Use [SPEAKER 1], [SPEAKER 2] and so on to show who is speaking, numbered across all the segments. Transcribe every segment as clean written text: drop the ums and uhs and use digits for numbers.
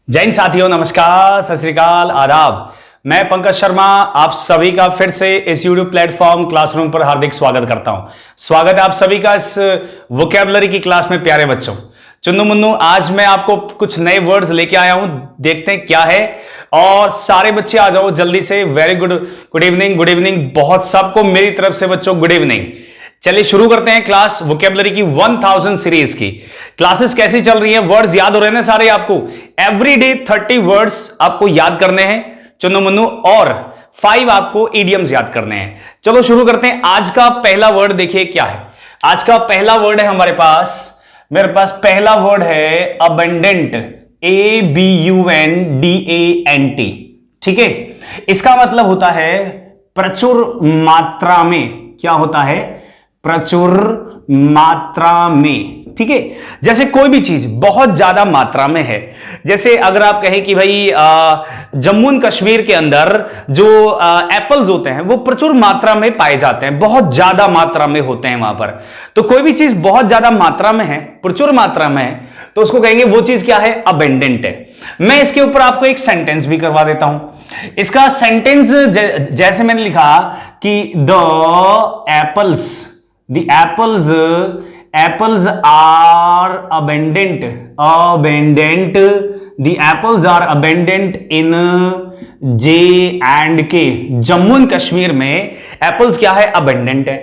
[SPEAKER 1] जय हिंद साथियों, नमस्कार, सत श्री अकाल, आदाब। मैं पंकज शर्मा आप सभी का फिर से इस YouTube प्लेटफॉर्म क्लासरूम पर हार्दिक स्वागत करता हूं। स्वागत है आप सभी का इस वोकैबुलरी की क्लास में। प्यारे बच्चों, चुन्नू मुन्नू, आज मैं आपको कुछ नए वर्ड्स लेके आया हूं, देखते हैं क्या है। और सारे बच्चे आ जाओ जल्दी से। Very good evening, good evening, बहुत सबको मेरी तरफ से बच्चों गुड इवनिंग। चलिए शुरू करते हैं क्लास वोकैबुलरी की 1000 सीरीज की। क्लासेस कैसी चल रही है? वर्ड्स याद हो रहे हैं ना सारे आपको? एवरीडे 30 वर्ड्स आपको याद करने हैं चुन्नू मुन्नू, और 5 आपको इडियम्स याद करने हैं। चलो शुरू करते हैं। आज का पहला वर्ड देखिए क्या है। आज का पहला वर्ड है हमारे पास, मेरे पास पहला वर्ड है अबंडेंट, ABUNDANT। ठीक है, इसका मतलब होता है प्रचुर मात्रा में। क्या होता है? प्रचुर मात्रा में। ठीक है, जैसे कोई भी चीज बहुत ज्यादा मात्रा में है। जैसे अगर आप कहें कि भाई जम्मू एंड कश्मीर के अंदर जो एप्पल्स होते हैं वो प्रचुर मात्रा में पाए जाते हैं, बहुत ज्यादा मात्रा में होते हैं वहां पर। तो कोई भी चीज बहुत ज्यादा मात्रा में है, प्रचुर मात्रा में है, तो उसको कहेंगे वो चीज क्या है? अबेंडेंट है। मैं इसके ऊपर आपको एक सेंटेंस भी करवा देता हूं। इसका सेंटेंस जैसे मैंने लिखा कि the apples are abundant, the apples are abundant in J&K। Jammu and Kashmir में एप्पल्स क्या है? अबेंडेंट है।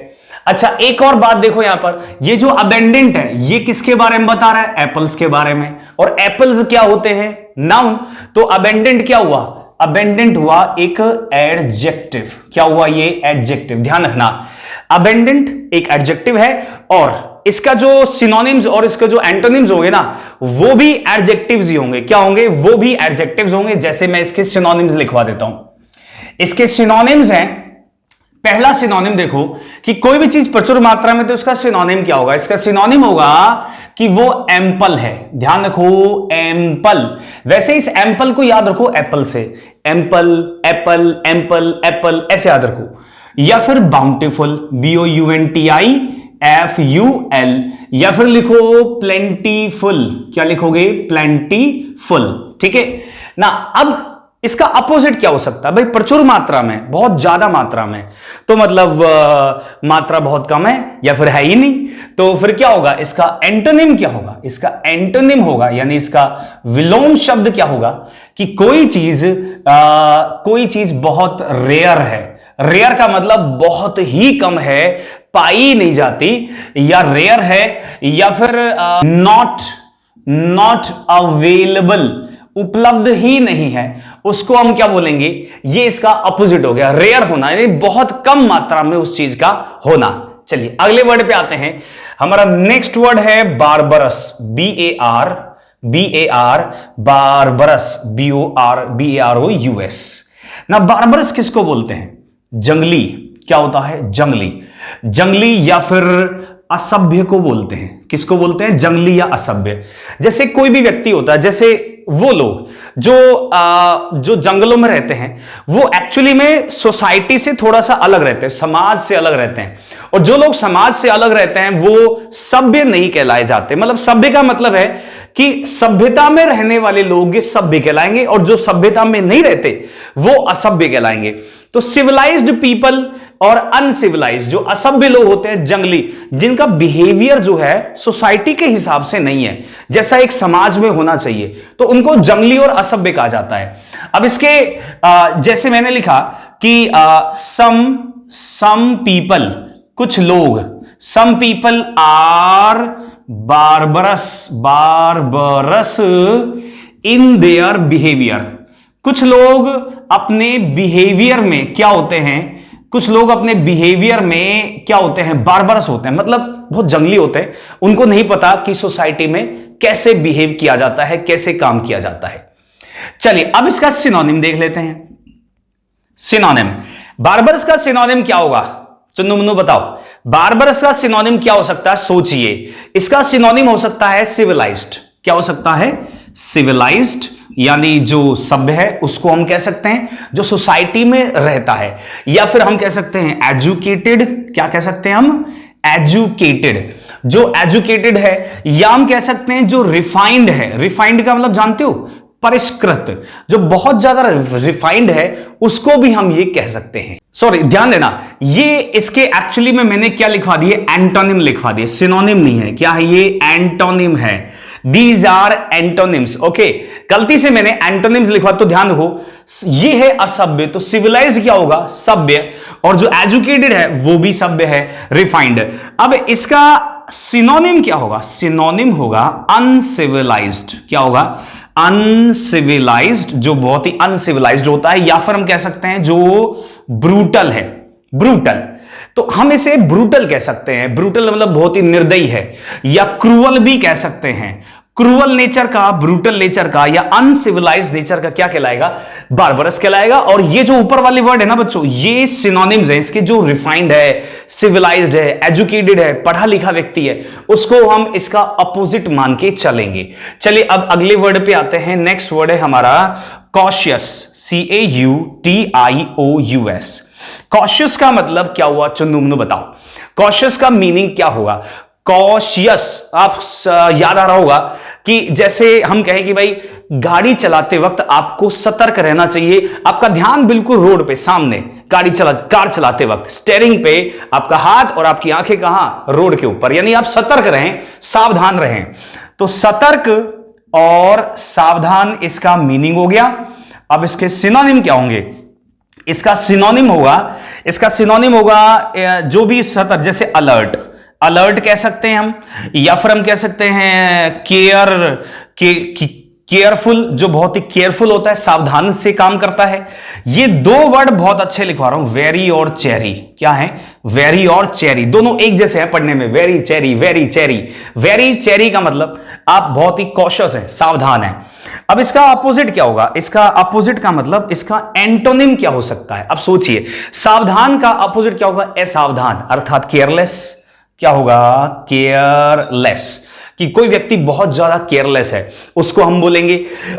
[SPEAKER 1] अच्छा, एक और बात देखो यहां पर, ये जो अबेंडेंट है ये किसके बारे में बता रहा है? एप्पल्स के बारे में। और एप्पल्स क्या होते हैं? नाउन। तो अबेंडेंट क्या हुआ? अबेंडेंट हुआ एक एडजेक्टिव। क्या हुआ? ये एडजेक्टिव। ध्यान रखना, अबेंडेंट एक एडजेक्टिव है और इसका जो सिनोनिम्स और इसका जो एंटोनिम्स होंगे ना, वो भी एडजेक्टिव्स ही होंगे। क्या होंगे? वो भी एडजेक्टिव्स होंगे। जैसे मैं इसके सिनोनिम्स लिखवा देता हूं। इसके सिनोनिम्स हैं, पहला सिनोनिम देखो कि कोई भी चीज प्रचुर मात्रा में, तो उसका सिनोनिम क्या होगा? इसका सिनोनिम होगा कि वो एम्पल है। ध्यान रखो, एम्पल। वैसे इस एम्पल को याद रखो एप्पल से, एम्पल, एप्पल, एम्पल, एप्पल, ऐसे याद रखो। या फिर बाउंटीफुल, BOUNTIFUL, या फिर लिखो प्लेंटीफुल। क्या लिखोगे? प्लेंटीफुल। ठीक है ना। अब इसका अपोजिट क्या हो सकता है? भाई प्रचुर मात्रा में, बहुत ज्यादा मात्रा में, तो मतलब मात्रा बहुत कम है या फिर है ही नहीं। तो फिर क्या होगा? इसका एंटोनिम क्या होगा? इसका एंटोनिम होगा, यानी इसका विलोम शब्द क्या होगा कि कोई चीज बहुत रेयर है। रेयर का मतलब बहुत ही कम है, पाई नहीं जाती, या रेयर है, या फिर नॉट अवेलेबल, उपलब्ध ही नहीं है, उसको हम क्या बोलेंगे? ये इसका अपोजिट हो गया, रेयर होना, यानी बहुत कम मात्रा में उस चीज का होना। चलिए अगले वर्ड पे आते हैं। हमारा नेक्स्ट वर्ड है बारबरस, BAR, बारबरस, BARBAROUS। ना बारबरस किसको बोलते हैं? जंगली। क्या होता है? जंगली या फिर असभ्य को बोलते हैं। किसको बोलते हैं? जंगली या असभ्य। जैसे कोई भी व्यक्ति होता है, जैसे वो लोग जो जंगलों में रहते हैं, वो एक्चुअली में सोसाइटी से थोड़ा सा अलग रहते हैं, समाज से अलग रहते हैं। और जो लोग समाज से अलग रहते हैं वो सभ्य नहीं कहलाए जाते। मतलब सभ्य का मतलब है कि सभ्यता में रहने वाले लोग सभ्य कहलाएंगे, और जो सभ्यता में नहीं रहते वो असभ्य कहलाएंगे। तो सिविलाइज्ड पीपल और अनसिविलाइज्ड, जो असभ्य लोग होते हैं, जंगली, जिनका बिहेवियर जो है सोसाइटी के हिसाब से नहीं है, जैसा एक समाज में होना चाहिए, तो उनको जंगली और असभ्य कहा जाता है। अब इसके जैसे मैंने लिखा कि सम पीपल, कुछ लोग, some people are barbarous in their behaviour. कुछ लोग अपने बिहेवियर में क्या होते हैं? कुछ लोग अपने बिहेवियर में क्या होते हैं? बारबरस होते हैं, मतलब बहुत जंगली होते हैं। उनको नहीं पता कि सोसाइटी में कैसे बिहेव किया जाता है, कैसे काम किया जाता है। चलिए अब इसका सिनोनिम देख लेते हैं। सिनोनिम, बारबरस का सिनोनिम क्या होगा? चुन्नू मुन्नू बताओ, बारबरस का सिनोनिम क्या हो सकता है? सोचिए। इसका सिनोनिम हो सकता है सिविलाइज्ड। क्या हो सकता है? सिविलाइज्ड, यानी जो सभ्य है उसको हम कह सकते हैं, जो सोसाइटी में रहता है। या फिर हम कह सकते हैं एजुकेटेड। क्या कह सकते हैं हम? एजुकेटेड, जो एजुकेटेड है। या हम कह सकते हैं जो रिफाइंड है। रिफाइंड का मतलब जानते हो? परिष्कृत, जो बहुत ज्यादा रिफाइंड है, उसको भी हम ये कह सकते हैं। सॉरी, ध्यान देना, ये इसके एक्चुअली में मैंने क्या लिखवा दिए, एंटोनिम लिखवा दिए, सिनोनिम नहीं है। क्या है ये? एंटोनिम है। These are antonyms. ओके, गलती से मैंने एंटोनिम्स लिखवा, तो ध्यान रखो, ये है असभ्य, तो सिविलाइज्ड क्या होगा? सभ्य। और जो एजुकेटेड है वो भी सभ्य है, रिफाइंड। अब इसका सिनोनिम क्या होगा? सिनोनिम होगा अनसिविलाइज्ड। क्या होगा? अनसिविलाइज्ड, जो बहुत ही अनसिविलाइज्ड होता है, या फिर हम कह सकते हैं जो ब्रूटल है, ब्रूटल। तो हम इसे ब्रूटल कह सकते हैं। ब्रूटल मतलब बहुत ही निर्दयी है, या क्रूअल भी कह सकते हैं। क्रूअल नेचर का, ब्रूटल नेचर का, या अनसिविलाइज्ड नेचर का क्या कहलाएगा? बारबरस कहलाएगा। और ये जो ऊपर वाले वर्ड है ना बच्चों, ये सिनोनिम्स हैं इसके। जो रिफाइंड है, सिविलाइज्ड है, एजुकेटेड है, पढ़ा लिखा व्यक्ति है, उसको हम इसका अपोजिट मान के चलेंगे। चलिए अब अगले वर्ड पे आते हैं। नेक्स्ट वर्ड है हमारा कॉशियस, CAUTIOUS। कॉशियस का मतलब क्या हुआ? चंदू बताओ, कॉशियस का मीनिंग क्या होगा? कॉशियस, आप याद आ रहा होगा कि जैसे हम कहें कि भाई गाड़ी चलाते वक्त आपको सतर्क रहना चाहिए, आपका ध्यान बिल्कुल रोड पे सामने, कार चलाते वक्त स्टीयरिंग पे आपका हाथ और आपकी आंखें कहां? रोड के ऊपर। यानी आप सतर्क रहें, सावधान रहें। तो सतर्क और सावधान इसका मीनिंग हो गया। अब इसके सिनोनिम क्या होंगे? इसका सिनोनिम होगा जो भी सतर्क, जैसे अलर्ट, अलर्ट कह सकते हैं हम, या फिर हम कह सकते हैं केयरफुल, जो बहुत ही केयरफुल होता है, सावधान से काम करता है। ये दो वर्ड बहुत अच्छे लिखवा रहा हूं, वेरी और चेरी। क्या है? वेरी और चेरी, दोनों एक जैसे हैं पढ़ने में। Very cherry, very cherry. Very cherry का मतलब आप बहुत ही कॉशियस हैं, सावधान हैं। अब इसका अपोजिट क्या होगा? इसका अपोजिट का मतलब, इसका एंटोनिम क्या हो सकता है? अब सोचिए, सावधान का अपोजिट क्या होगा? असावधान, अर्थात केयरलेस। क्या होगा? केयरलेस, कि कोई व्यक्ति बहुत ज्यादा केयरलेस है, उसको हम बोलेंगे।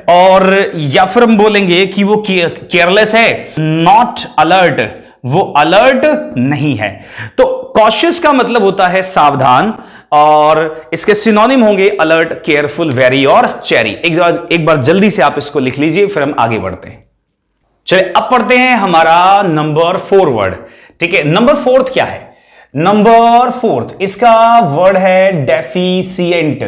[SPEAKER 1] और या फिर हम बोलेंगे कि वो केयरलेस है, नॉट अलर्ट, वो अलर्ट नहीं है। तो कॉशियस का मतलब होता है सावधान, और इसके सिनोनिम होंगे अलर्ट, केयरफुल, वेरी और चेरी। एक बार जल्दी से आप इसको लिख लीजिए, फिर हम आगे बढ़ते हैं। चलिए अब पढ़ते हैं हमारा नंबर 4 वर्ड। ठीक है, नंबर 4 क्या है? नंबर 4 इसका वर्ड है डेफिशिएंट।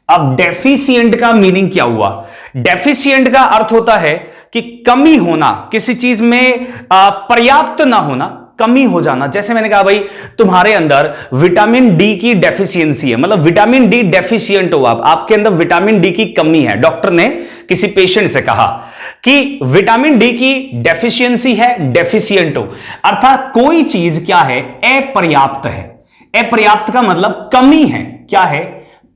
[SPEAKER 1] अब डेफिशिएंट का मीनिंग क्या हुआ? डेफिशिएंट का अर्थ होता है कि कमी होना, किसी चीज में पर्याप्त ना होना, कमी हो जाना। जैसे मैंने कहा भाई तुम्हारे अंदर विटामिन डी की डेफिशिएंसी है, मतलब विटामिन डी डेफिशिएंट हो, आपके अंदर विटामिन डी की कमी है। डॉक्टर ने किसी पेशेंट से कहा कि विटामिन डी की डेफिशिएंसी है, डेफिशिएंट हो, अर्थात कोई चीज क्या है? अपर्याप्त है। अपर्याप्त का मतलब कमी है। क्या है?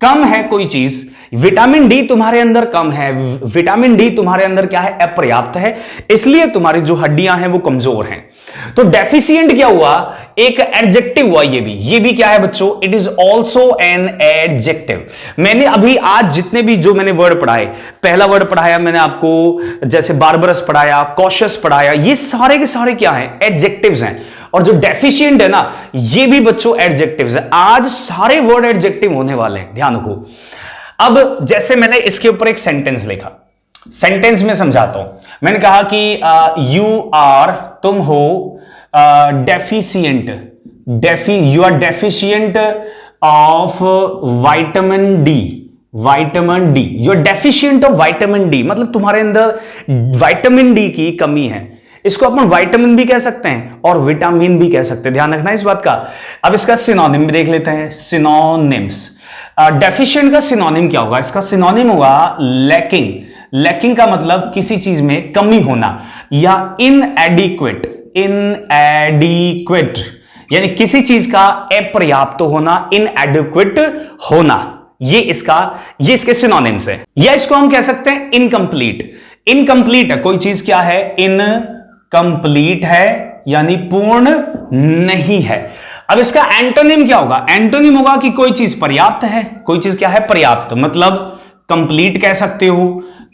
[SPEAKER 1] कम है कोई चीज। विटामिन डी तुम्हारे अंदर कम है, विटामिन डी तुम्हारे अंदर क्या है? अपर्याप्त है, इसलिए तुम्हारी जो हड्डियां हैं वो कमजोर हैं। तो डेफिशिएंट क्या हुआ? एक एडजेक्टिव हुआ। ये भी क्या है बच्चों? It is also an adjective. मैंने अभी आज जितने भी जो मैंने वर्ड पढ़ाए, पहला वर्ड पढ़ाया मैंने आपको, जैसे बारबरस पढ़ाया, कॉशियस पढ़ाया, ये सारे के सारे क्या हैं? एडजेक्टिव्स हैं। और जो डेफिशिएंट है ना, ये भी बच्चों एडजेक्टिव्स है। आज सारे वर्ड एडजेक्टिव होने वाले हैं, ध्यान रखो। अब जैसे मैंने इसके ऊपर एक सेंटेंस लिखा, सेंटेंस में समझाता हूं। मैंने कहा कि तुम हो deficient, you are deficient of vitamin D, vitamin D, you are deficient of vitamin D, मतलब तुम्हारे अंदर विटामिन डी की कमी है। इसको अपन विटामिन भी कह सकते हैं और विटामिन भी कह सकते हैं, ध्यान रखना इस बात का। अब इसका सिनोनिम भी देख लेते हैं, सिनोनिम्स। डेफिशिएंट का सिनोनिम क्या होगा? इसका सिनोनिम होगा लैकिंग। लैकिंग का मतलब किसी चीज में कमी होना, या इनएडिक्वेट, इनएडिक्वेट यानी किसी चीज का अपर्याप्त होना, इनएडिक्वेट होना। ये इसके सिनोनिम्स है। या इसको हम कह सकते हैं इनकम्प्लीट। इनकम्प्लीट है कोई चीज, क्या है? इनकम्प्लीट है यानी पूर्ण नहीं है। अब इसका एंटोनिम क्या होगा? एंटोनिम होगा कि कोई चीज पर्याप्त है, कोई चीज क्या है? पर्याप्त, मतलब कंप्लीट कह सकते हो,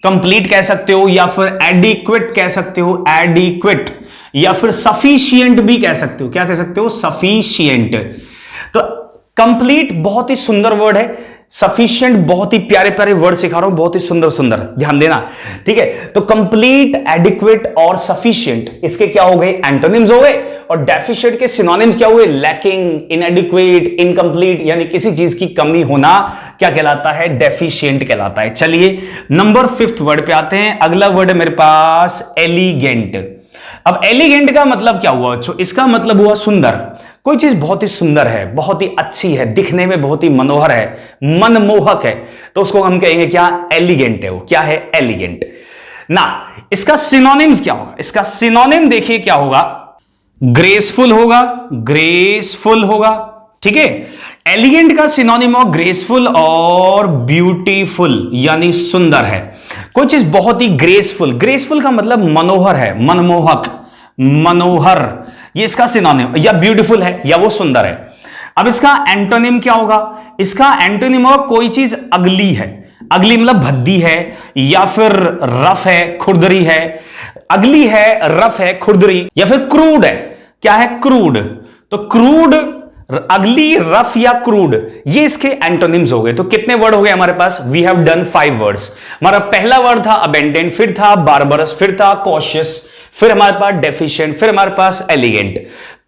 [SPEAKER 1] कंप्लीट कह सकते हो, या फिर एडिक्वेट कह सकते हो, एडिक्वेट, या फिर सफिशिएंट भी कह सकते हो। क्या कह सकते हो? सफिशिएंट। तो कंप्लीट बहुत ही सुंदर वर्ड है। सफिशिएंट, बहुत ही प्यारे प्यारे वर्ड सिखा रहा हूं, बहुत ही सुंदर सुंदर, ध्यान देना, ठीक है। तो कंप्लीट, एडिक्वेट और सफिशिएंट, इसके क्या हो गए? एंटोनिम्स हो गए। और डेफिशिएंट के सिनोनिम्स क्या हुए? लैकिंग, इनएडिक्वेट, इनकंप्लीट, यानी किसी चीज की कमी होना क्या कहलाता है? डेफिशिएंट कहलाता है। चलिए नंबर 5 वर्ड पे आते हैं। अगला वर्ड है मेरे पास एलिगेंट। अब एलिगेंट का मतलब क्या हुआ बच्चों? इसका मतलब हुआ सुंदर। कोई चीज बहुत ही सुंदर है, बहुत ही अच्छी है, दिखने में बहुत ही मनोहर है, मनमोहक है, तो उसको हम कहेंगे क्या? एलिगेंट है वो। क्या है? एलिगेंट ना। इसका सिनोनिम्स क्या होगा? इसका सिनोनिम देखिए क्या होगा? ग्रेसफुल होगा, ग्रेसफुल होगा, ठीक है। एलिगेंट का सिनोनिम हो ग्रेसफुल और ब्यूटीफुल, यानी सुंदर है। कोई चीज बहुत ही ग्रेसफुल, ग्रेसफुल का मतलब मनोहर है, मनमोहक, मनोहर, ये इसका सिनोनिम, या ब्यूटीफुल है या वो सुंदर है। अब इसका एंटोनिम क्या होगा? इसका एंटोनिम होगा कोई चीज अगली है। अगली मतलब भद्दी है या फिर रफ है, खुरदरी है। अगली है, रफ है, खुरदरी, या फिर क्रूड है। क्या है? क्रूड। तो क्रूड, अगली, रफ या क्रूड, ये इसके एंटोनिम्स हो गए। तो कितने वर्ड हो गए हमारे पास? We have done 5 words. हमारा पहला वर्ड था अबेंडेंट, फिर था बारबरस, फिर था कॉशियस, फिर हमारे पास डेफिशिएंट, फिर हमारे पास एलिगेंट।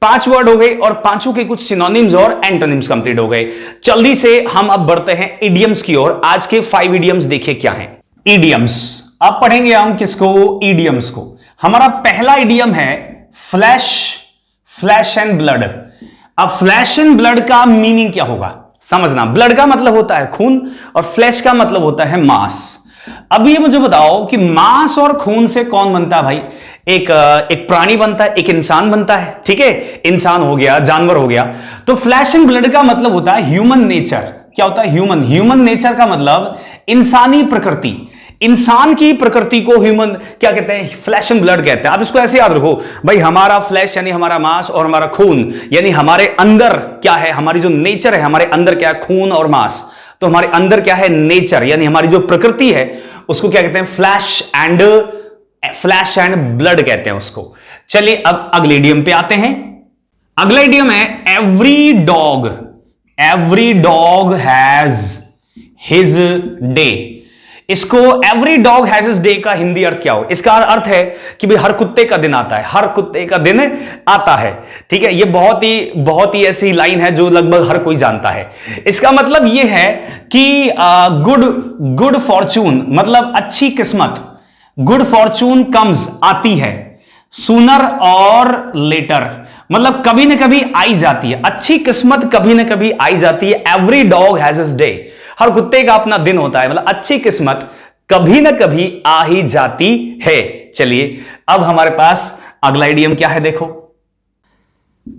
[SPEAKER 1] 5 वर्ड हो गए और पांचों के कुछ सिनोनिम्स और एंटोनिम्स कंप्लीट हो गए। जल्दी से हम अब बढ़ते हैं इडियम्स की ओर। आज के 5 इडियम्स देखिए क्या हैं। इडियम्स, अब पढ़ेंगे हम किसको? इडियम्स को। हमारा पहला इडियम है फ्लैश, फ्लैश एंड ब्लड। अब फ्लैश एंड ब्लड का मीनिंग क्या होगा? समझना, ब्लड का मतलब होता है खून और फ्लैश का मतलब होता है मांस। अब ये मुझे बताओ कि मांस और खून से कौन बनता है भाई? एक प्राणी बनता है, एक इंसान बनता है, ठीक है। इंसान हो गया, जानवर हो गया। तो फ्लैश एंड ब्लड का मतलब होता है ह्यूमन नेचर। क्या होता है? ह्यूमन। ह्यूमन नेचर का मतलब इंसानी प्रकृति। इंसान की प्रकृति को ह्यूमन क्या कहते हैं? फ्लैश एंड ब्लड कहते हैं। आप इसको ऐसे याद रखो भाई, हमारा फ्लैश यानी हमारा मांस और हमारा खून यानी हमारे अंदर क्या है? हमारी जो नेचर है, हमारे अंदर क्या है? खून और मांस। तो हमारे अंदर क्या है? नेचर, यानी हमारी जो प्रकृति है उसको क्या कहते हैं? फ्लैश एंड ब्लड कहते हैं उसको। चलिए अब अगले इडियम पे आते हैं। अगला इडियम है every dog, every dog has his day. इसको every dog has his day का हिंदी अर्थ क्या हो? इसका अर्थ है कि भाई हर कुत्ते का दिन आता है, हर कुत्ते का दिन आता है, ठीक है। ये बहुत ही ऐसी लाइन है जो लगभग हर कोई जानता है। इसका मतलब ये है कि गुड फॉर्चून मतलब अच्छी किस्मत, गुड फॉर्चून कम्स आती है, सूनर और लेटर मतलब कभी ना कभी आई जाती है। अच्छी किस्मत कभी ना कभी आई जाती है। Every dog has his day, हर कुत्ते का अपना दिन होता है, मतलब अच्छी किस्मत कभी ना कभी आ ही जाती है। चलिए अब हमारे पास अगला इडियम क्या है देखो,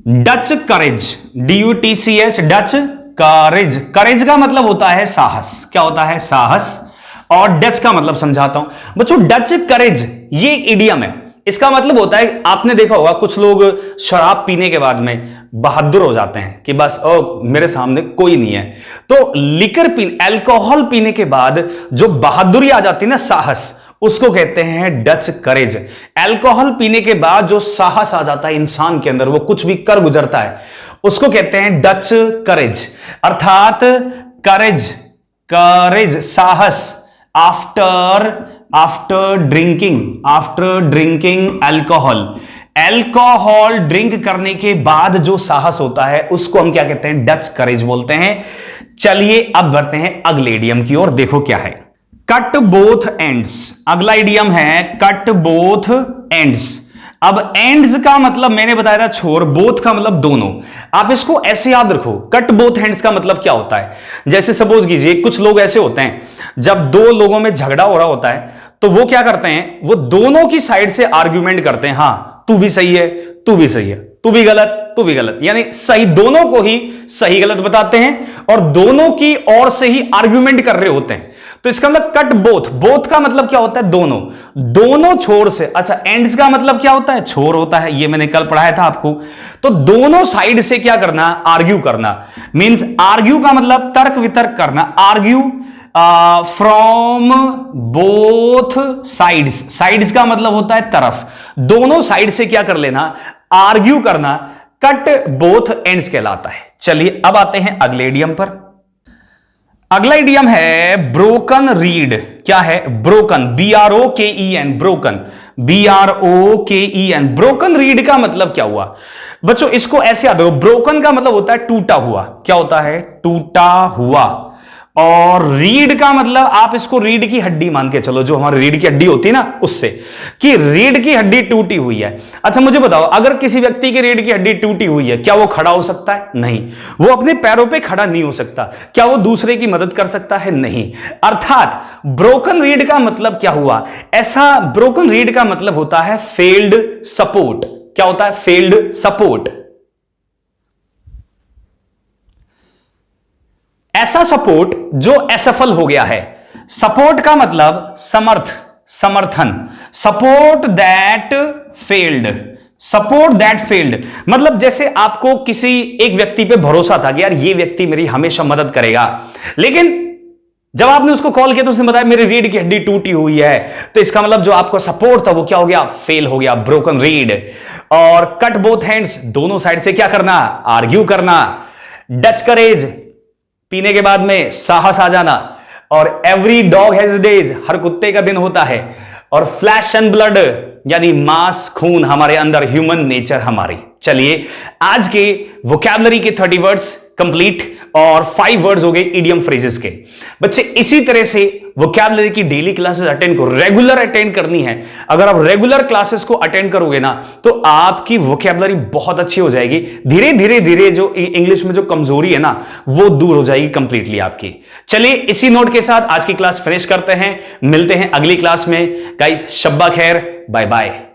[SPEAKER 1] डच करेज, DUTCH, डच करेज। करेज का मतलब होता है साहस। क्या होता है? साहस। और डच का मतलब समझाता हूं बच्चों। डच करेज ये एक इडियम है। इसका मतलब होता है, आपने देखा होगा कुछ लोग शराब पीने के बाद में बहादुर हो जाते हैं कि बस मेरे सामने कोई नहीं है। तो लिकर अल्कोहल पीने के बाद जो बहादुरी आ जाती है ना, साहस, उसको कहते हैं डच करेज। अल्कोहल पीने के बाद जो साहस आ जाता है इंसान के अंदर, वो कुछ भी कर गुजरता है, उसको कहते हैं डच करेज। अर्थात करेज, करेज साहस आफ्टर ड्रिंकिंग अल्कोहल ड्रिंक करने के बाद जो साहस होता है उसको हम क्या कहते हैं? डच करेज बोलते हैं। चलिए अब बढ़ते हैं अगले इडियम की ओर। देखो क्या है, कट बोथ एंड्स। अगला इडियम है कट बोथ एंड्स। अब एंड्स का मतलब मैंने बताया था छोर, बोथ का मतलब दोनों। आप इसको ऐसे याद रखो, कट बोथ हैंड्स का मतलब क्या होता है? जैसे सपोज कीजिए कुछ लोग ऐसे होते हैं, जब 2 लोगों में झगड़ा हो रहा होता है तो वो क्या करते हैं? वो दोनों की साइड से आर्ग्यूमेंट करते हैं। हाँ तू भी सही है, तू भी सही है, तू भी गलत, तू भी गलत, यानी सही, दोनों को ही सही गलत बताते हैं और दोनों की ओर से ही आर्ग्यूमेंट कर रहे होते हैं। तो इसका मतलब कट बोथ, बोथ का मतलब क्या होता है? दोनों, दोनों छोर से। अच्छा एंड्स का मतलब क्या होता है? छोर होता है, ये मैंने कल पढ़ाया था आपको। तो दोनों साइड से क्या करना? आर्ग्यू करना। मींस आर्ग्यू का मतलब तर्क वितर्क करना। Argue from both sides, sides का मतलब होता है तरफ, दोनों साइड से क्या कर लेना? आर्ग्यू करना, कट बोथ एंड्स कहलाता है। चलिए अब आते हैं अगले इडियम पर। अगला इडियम है ब्रोकन रीड। क्या है? Broken, BROKEN, broken, BROKEN। Broken read का मतलब क्या हुआ बच्चों? इसको ऐसे याद रखो, ब्रोकन का मतलब होता है टूटा हुआ। क्या होता है? टूटा हुआ। और रीढ़ का मतलब आप इसको रीढ़ की हड्डी मान के चलो, जो हमारी रीढ़ की हड्डी होती है ना, उससे, कि रीढ़ की हड्डी टूटी हुई है। अच्छा मुझे बताओ, अगर किसी व्यक्ति की रीढ़ की हड्डी टूटी हुई है, क्या वो खड़ा हो सकता है? नहीं। वो अपने पैरों पे खड़ा नहीं हो सकता। क्या वो दूसरे की मदद कर सकता है? नहीं। अर्थात ब्रोकन रीढ़ का मतलब क्या हुआ? ऐसा ब्रोकन रीढ़ का मतलब होता है फेल्ड सपोर्ट। क्या होता है? Failed support. ऐसा सपोर्ट जो असफल हो गया है। सपोर्ट का मतलब समर्थन। Support that failed, support that failed मतलब जैसे आपको किसी एक व्यक्ति पे भरोसा था कि यार ये व्यक्ति मेरी हमेशा मदद करेगा, लेकिन जब आपने उसको कॉल किया तो उसने बताया मेरी रीढ़ की हड्डी टूटी हुई है, तो इसका मतलब जो आपका सपोर्ट था वो क्या हो गया? फेल हो गया, ब्रोकन रीड। और कट बोथ हैंड्स, दोनों साइड से क्या करना? आर्ग्यू करना। डच करेज, पीने के बाद में साहस आ जाना। और एवरी डॉग हैज डेज, हर कुत्ते का दिन होता है। और फ्लैश एंड ब्लड यानी मांस खून हमारे अंदर, ह्यूमन नेचर हमारी। चलिए आज के वोकैबुलरी के 30 वर्ड्स कंप्लीट और 5 वर्ड्स हो गए इडियम फ्रेजेस के। बच्चे इसी तरह से वोकैबुलरी की डेली क्लासेस अटेंड करो, रेगुलर अटेंड करनी है। अगर आप रेगुलर क्लासेस को अटेंड करोगे ना तो आपकी वोकैबुलरी बहुत अच्छी हो जाएगी। धीरे धीरे धीरे जो इंग्लिश में जो कमजोरी है ना वो दूर हो जाएगी कंप्लीटली आपकी। चलिए इसी नोट के साथ आज की क्लास फिनिश करते हैं, मिलते हैं अगली क्लास में। गाइस शब्बा खैर, बाय बाय।